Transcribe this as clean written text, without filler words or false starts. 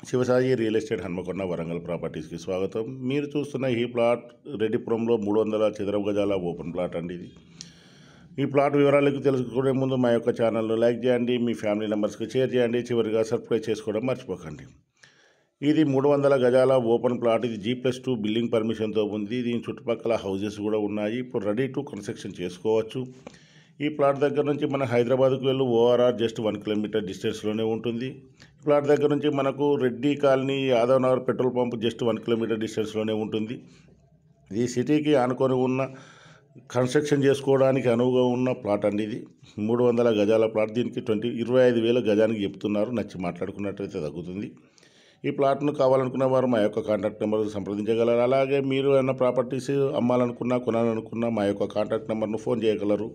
Shivasai real estate Hanamkonda Warangal ప్రాపర్టీస్కి స్వాగతం. మీరు చూస్తున్న ఈ ప్లాట్ రెడ్డిపురంలో 300 చదరపు గజాల ఓపెన్ ప్లాట్ అండి. ఇది ఈ ప్లాట్ వివరాలకు తెలుసుకునే ముందు మా యొక్క ఛానల్ను లైక్ చేయండి, మీ ఫ్యామిలీ మెంబర్స్కి షేర్ చేయండి, చివరిగా సబ్స్క్రైబ్ చేసుకోవడం మర్చిపోకండి. ఇది 300 గజాల ఓపెన్ ప్లాట్. ఇది G+2 బిల్డింగ్ పర్మిషన్తో ఉంది. దీని చుట్టుపక్కల హౌజెస్ కూడా ఉన్నాయి. ఇప్పుడు రెడీ టు కన్స్ట్రక్షన్ చేసుకోవచ్చు. ఈ ప్లాట్ దగ్గర నుంచి మన హైదరాబాద్కు వెళ్ళి ORR జస్ట్ 1 కిలోమీటర్ డిస్టెన్స్లోనే ఉంటుంది. ఈ ప్లాట్ దగ్గర నుంచి మనకు Reddy Colony, Yadav Nagar petrol pump just 1 kilometre డిస్టెన్స్లోనే ఉంటుంది. ఈ సిటీకి ఆనుకొని ఉన్న కన్స్ట్రక్షన్ చేసుకోవడానికి అనువుగా ఉన్న ప్లాట్ అండి. ఇది 300 గజాల ప్లాట్. దీనికి 25,000 గజానికి చెప్తున్నారు. నచ్చి మాట్లాడుకున్నట్టయితే తగ్గుతుంది. ఈ ప్లాట్ను కావాలనుకున్న వారు మా యొక్క కాంటాక్ట్ నెంబర్కు సంప్రదించగలరు. అలాగే మీరు ఏమైనా ప్రాపర్టీస్ అమ్మాలనుకున్నా, కొనాలనుకున్నా మా యొక్క కాంటాక్ట్ నెంబర్ను ఫోన్ చేయగలరు.